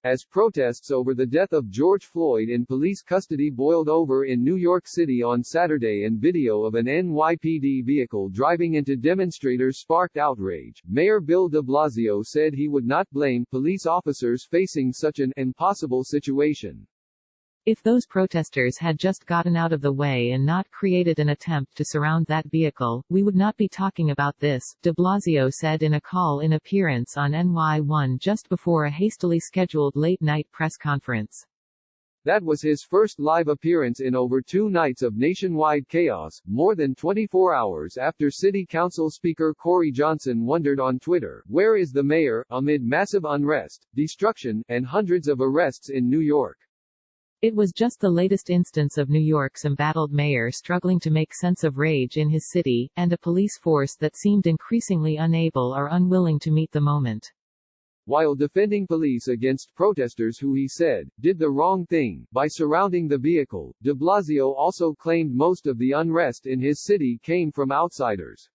As protests over the death of George Floyd in police custody boiled over in New York City on Saturday and video of an NYPD vehicle driving into demonstrators sparked outrage, Mayor Bill de Blasio said he would not blame police officers facing such an impossible situation. If those protesters had just gotten out of the way and not created an attempt to surround that vehicle, we would not be talking about this, de Blasio said in a call-in appearance on NY1 just before a hastily scheduled late-night press conference. That was his first live appearance in over 2 nights of nationwide chaos, more than 24 hours after City Council Speaker Corey Johnson wondered on Twitter, "Where is the mayor?" amid massive unrest, destruction, and hundreds of arrests in New York. It was just the latest instance of New York's embattled mayor struggling to make sense of rage in his city, and a police force that seemed increasingly unable or unwilling to meet the moment. While defending police against protesters who he said did the wrong thing by surrounding the vehicle, de Blasio also claimed most of the unrest in his city came from outsiders.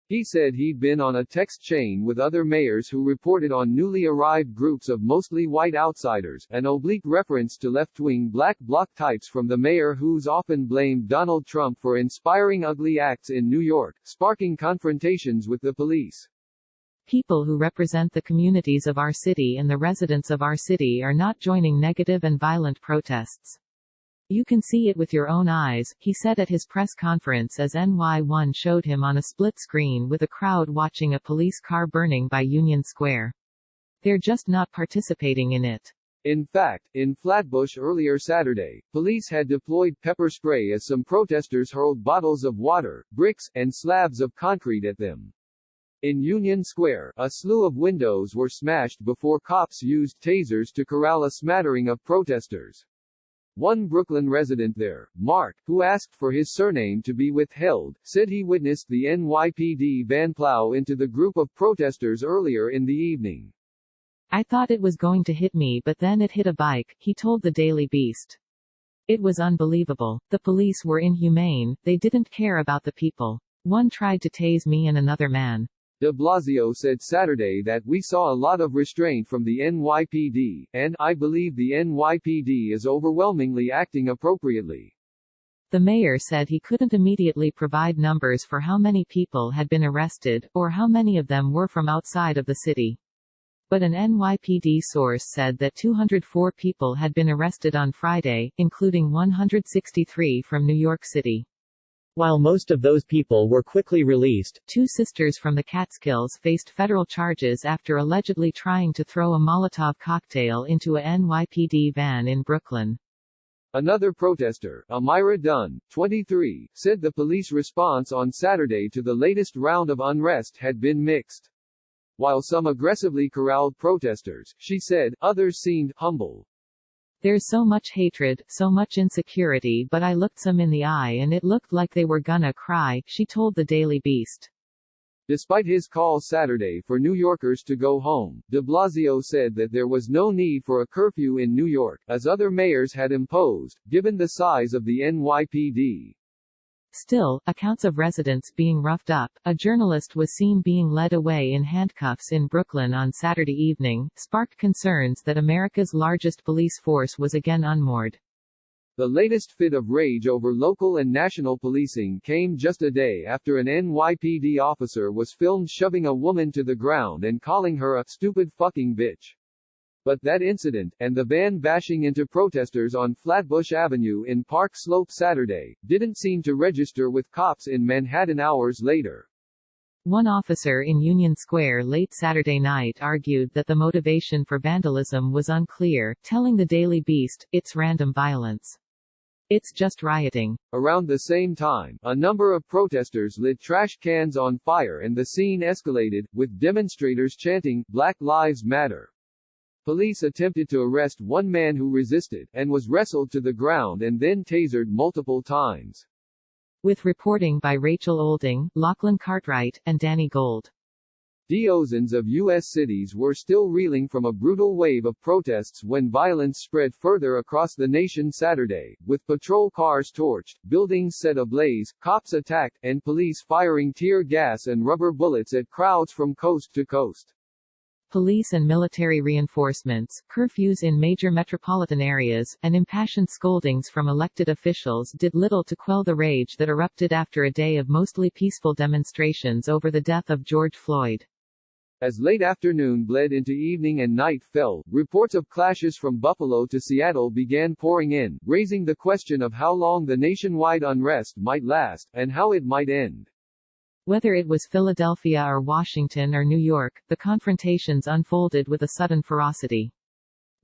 He said he'd been on a text chain with other mayors who reported on newly arrived groups of mostly white outsiders, an oblique reference to left-wing black bloc types from the mayor who's often blamed Donald Trump for inspiring ugly acts in New York, sparking confrontations with the police. People who represent the communities of our city and the residents of our city are not joining negative and violent protests. You can see it with your own eyes, he said at his press conference as NY1 showed him on a split screen with a crowd watching a police car burning by Union Square. They're just not participating in it. In fact, in Flatbush earlier Saturday, police had deployed pepper spray as some protesters hurled bottles of water, bricks, and slabs of concrete at them. In Union Square, a slew of windows were smashed before cops used tasers to corral a smattering of protesters. One Brooklyn resident there, Mark, who asked for his surname to be withheld, said he witnessed the NYPD van plow into the group of protesters earlier in the evening. "I thought it was going to hit me, but then it hit a bike," he told the Daily Beast. "It was unbelievable. The police were inhumane, they didn't care about the people. One tried to tase me and another man." De Blasio said Saturday that "We saw a lot of restraint from the NYPD, and I believe the NYPD is overwhelmingly acting appropriately." The mayor said he couldn't immediately provide numbers for how many people had been arrested, or how many of them were from outside of the city. But an NYPD source said that 204 people had been arrested on Friday, including 163 from New York City. While most of those people were quickly released, 2 sisters from the Catskills faced federal charges after allegedly trying to throw a Molotov cocktail into a NYPD van in Brooklyn. Another protester, Amira Dunn, 23, said the police response on Saturday to the latest round of unrest had been mixed. While some aggressively corralled protesters, she said, others seemed humble. "There's so much hatred, so much insecurity, but I looked some in the eye and it looked like they were gonna cry," she told the Daily Beast. Despite his call Saturday for New Yorkers to go home, de Blasio said that there was no need for a curfew in New York, as other mayors had imposed, given the size of the NYPD. Still, accounts of residents being roughed up, a journalist was seen being led away in handcuffs in Brooklyn on Saturday evening, sparked concerns that America's largest police force was again unmoored. The latest fit of rage over local and national policing came just a day after an NYPD officer was filmed shoving a woman to the ground and calling her a "stupid fucking bitch." But that incident, and the van bashing into protesters on Flatbush Avenue in Park Slope Saturday, didn't seem to register with cops in Manhattan hours later. One officer in Union Square late Saturday night argued that the motivation for vandalism was unclear, telling the Daily Beast, "It's random violence. It's just rioting." Around the same time, a number of protesters lit trash cans on fire and the scene escalated, with demonstrators chanting, "Black Lives Matter." Police attempted to arrest one man who resisted, and was wrestled to the ground and then tasered multiple times. With reporting by Rachel Olding, Lachlan Cartwright, and Danny Gold. Dozens of U.S. cities were still reeling from a brutal wave of protests when violence spread further across the nation Saturday, with patrol cars torched, buildings set ablaze, cops attacked, and police firing tear gas and rubber bullets at crowds from coast to coast. Police and military reinforcements, curfews in major metropolitan areas, and impassioned scoldings from elected officials did little to quell the rage that erupted after a day of mostly peaceful demonstrations over the death of George Floyd. As late afternoon bled into evening and night fell, reports of clashes from Buffalo to Seattle began pouring in, raising the question of how long the nationwide unrest might last, and how it might end. Whether it was Philadelphia or Washington or New York, the confrontations unfolded with a sudden ferocity.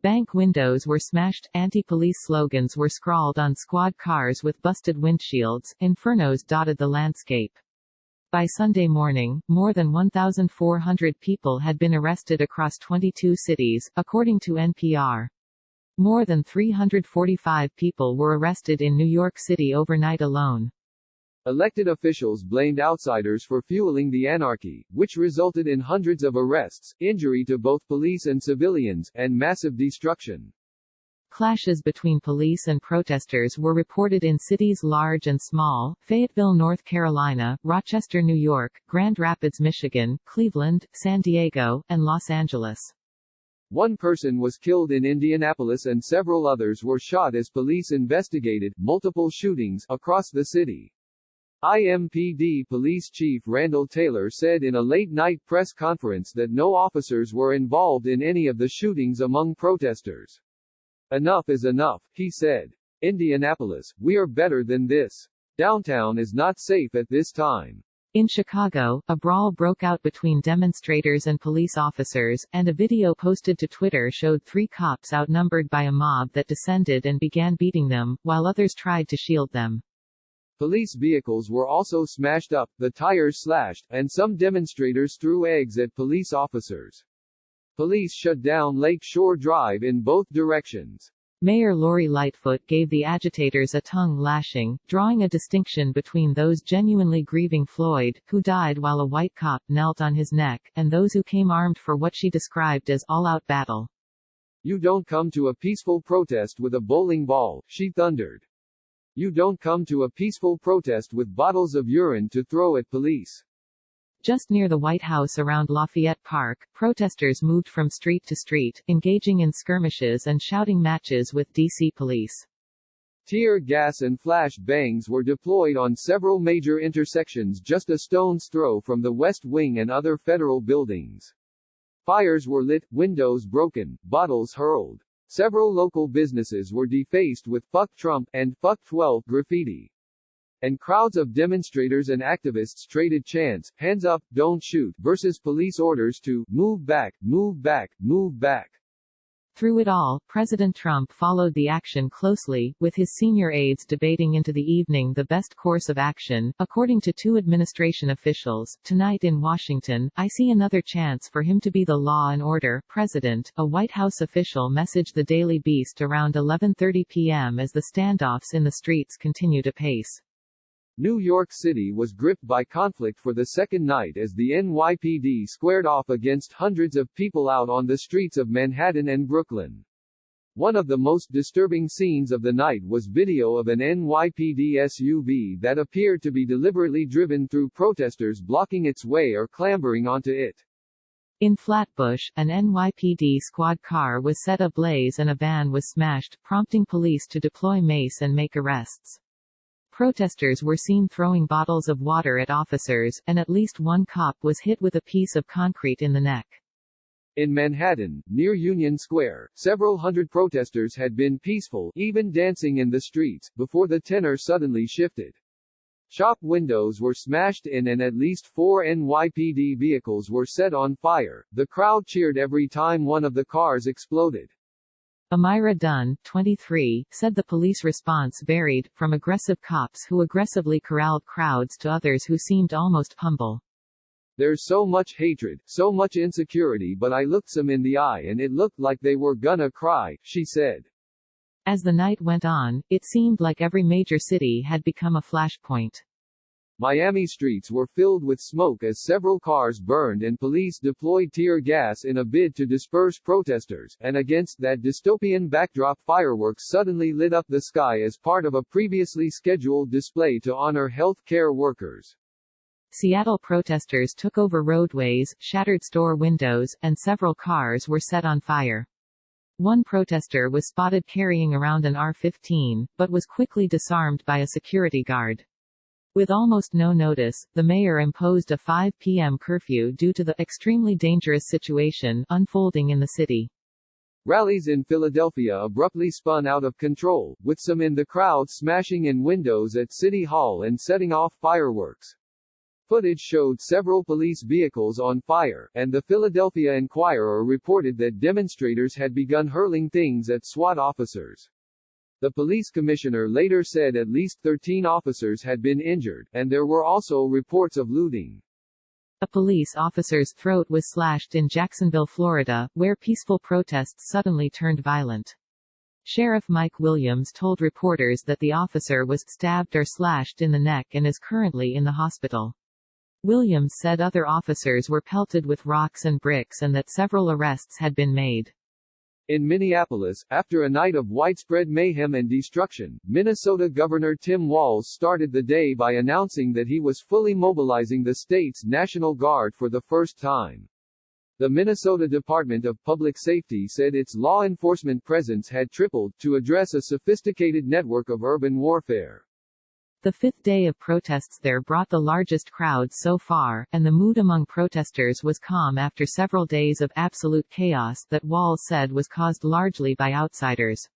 Bank windows were smashed, anti-police slogans were scrawled on squad cars with busted windshields, infernos dotted the landscape. By Sunday morning, more than 1,400 people had been arrested across 22 cities, according to NPR. More than 345 people were arrested in New York City overnight alone. Elected officials blamed outsiders for fueling the anarchy, which resulted in hundreds of arrests, injury to both police and civilians, and massive destruction. Clashes between police and protesters were reported in cities large and small: Fayetteville, North Carolina; Rochester, New York; Grand Rapids, Michigan; Cleveland; San Diego; and Los Angeles. One person was killed in Indianapolis and several others were shot as police investigated multiple shootings across the city. NYPD Police Chief Randall Taylor said in a late-night press conference that no officers were involved in any of the shootings among protesters. "Enough is enough," he said. "Indianapolis, we are better than this. Downtown is not safe at this time." In Chicago, a brawl broke out between demonstrators and police officers, and a video posted to Twitter showed 3 cops outnumbered by a mob that descended and began beating them, while others tried to shield them. Police vehicles were also smashed up, the tires slashed, and some demonstrators threw eggs at police officers. Police shut down Lake Shore Drive in both directions. Mayor Lori Lightfoot gave the agitators a tongue lashing, drawing a distinction between those genuinely grieving Floyd, who died while a white cop knelt on his neck, and those who came armed for what she described as all-out battle. "You don't come to a peaceful protest with a bowling ball," she thundered. "You don't come to a peaceful protest with bottles of urine to throw at police." Just near the White House around Lafayette Park, protesters moved from street to street, engaging in skirmishes and shouting matches with D.C. police. Tear gas and flash bangs were deployed on several major intersections just a stone's throw from the West Wing and other federal buildings. Fires were lit, windows broken, bottles hurled. Several local businesses were defaced with "Fuck Trump" and "Fuck 12" graffiti. And crowds of demonstrators and activists traded chants, "Hands up, don't shoot," versus police orders to "Move back, move back, move back." Through it all, President Trump followed the action closely, with his senior aides debating into the evening the best course of action. According to 2 administration officials, tonight in Washington, "I see another chance for him to be the law and order president," a White House official messaged the Daily Beast around 11:30 p.m. as the standoffs in the streets continued apace. New York City was gripped by conflict for the second night as the NYPD squared off against hundreds of people out on the streets of Manhattan and Brooklyn. One of the most disturbing scenes of the night was video of an NYPD SUV that appeared to be deliberately driven through protesters blocking its way or clambering onto it. In Flatbush, an NYPD squad car was set ablaze and a van was smashed, prompting police to deploy mace and make arrests. Protesters were seen throwing bottles of water at officers, and at least one cop was hit with a piece of concrete in the neck. In Manhattan, near Union Square, several hundred protesters had been peaceful, even dancing in the streets, before the tenor suddenly shifted. Shop windows were smashed in and at least 4 NYPD vehicles were set on fire. The crowd cheered every time one of the cars exploded. Amira Dunn, 23, said the police response varied, from aggressive cops who aggressively corralled crowds to others who seemed almost humble. "There's so much hatred, so much insecurity, but I looked some in the eye and it looked like they were gonna cry," she said. As the night went on, it seemed like every major city had become a flashpoint. Miami streets were filled with smoke as several cars burned and police deployed tear gas in a bid to disperse protesters, and against that dystopian backdrop, fireworks suddenly lit up the sky as part of a previously scheduled display to honor health care workers. Seattle protesters took over roadways, shattered store windows, and several cars were set on fire. One protester was spotted carrying around an AR-15, but was quickly disarmed by a security guard. With almost no notice, the mayor imposed a 5 p.m. curfew due to the extremely dangerous situation unfolding in the city. Rallies in Philadelphia abruptly spun out of control, with some in the crowd smashing in windows at City Hall and setting off fireworks. Footage showed several police vehicles on fire, and the Philadelphia Inquirer reported that demonstrators had begun hurling things at SWAT officers. The police commissioner later said at least 13 officers had been injured, and there were also reports of looting. A police officer's throat was slashed in Jacksonville, Florida, where peaceful protests suddenly turned violent. Sheriff Mike Williams told reporters that the officer was stabbed or slashed in the neck and is currently in the hospital. Williams said other officers were pelted with rocks and bricks and that several arrests had been made. In Minneapolis, after a night of widespread mayhem and destruction, Minnesota Governor Tim Walz started the day by announcing that he was fully mobilizing the state's National Guard for the first time. The Minnesota Department of Public Safety said its law enforcement presence had tripled, to address a sophisticated network of urban warfare. The fifth day of protests there brought the largest crowds so far, and the mood among protesters was calm after several days of absolute chaos that Walz said was caused largely by outsiders.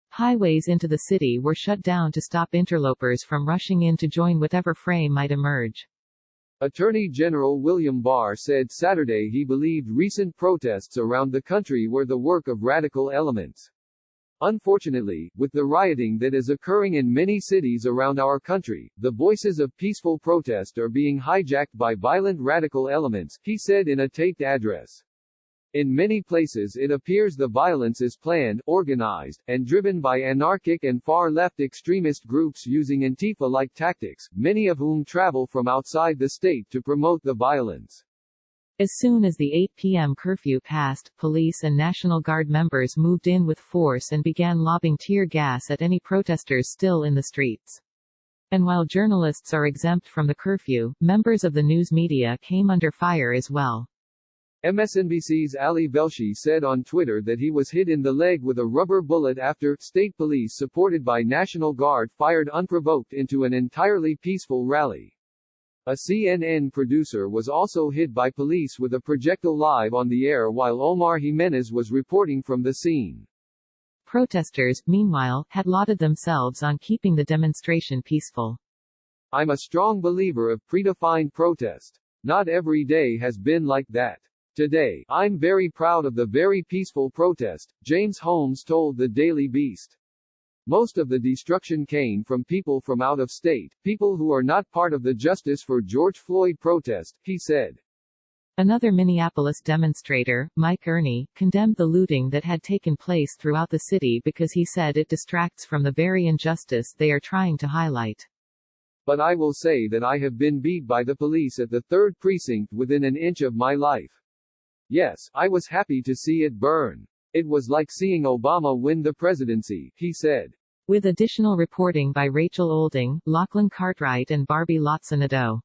Highways into the city were shut down to stop interlopers from rushing in to join whatever fray might emerge. Attorney General William Barr said Saturday he believed recent protests around the country were the work of radical elements. Unfortunately, with the rioting that is occurring in many cities around our country, the voices of peaceful protest are being hijacked by violent radical elements, he said in a taped address. In many places it appears the violence is planned, organized, and driven by anarchic and far-left extremist groups using Antifa-like tactics, many of whom travel from outside the state to promote the violence. As soon as the 8 p.m. curfew passed, police and National Guard members moved in with force and began lobbing tear gas at any protesters still in the streets. And while journalists are exempt from the curfew, members of the news media came under fire as well. MSNBC's Ali Velshi said on Twitter that he was hit in the leg with a rubber bullet after state police supported by National Guard fired unprovoked into an entirely peaceful rally. A CNN producer was also hit by police with a projectile live on the air while Omar Jimenez was reporting from the scene. Protesters, meanwhile, had lauded themselves on keeping the demonstration peaceful. I'm a strong believer of predefined protest. Not every day has been like that. Today, I'm very proud of the very peaceful protest, James Holmes told the Daily Beast. Most of the destruction came from people from out of state, people who are not part of the Justice for George Floyd protest, he said. Another Minneapolis demonstrator, Mike Ernie, condemned the looting that had taken place throughout the city because he said it distracts from the very injustice they are trying to highlight. But I will say that I have been beat by the police at the 3rd precinct within an inch of my life. Yes, I was happy to see it burn. It was like seeing Obama win the presidency, he said. With additional reporting by Rachel Olding, Lachlan Cartwright and Barbie Lotsanado.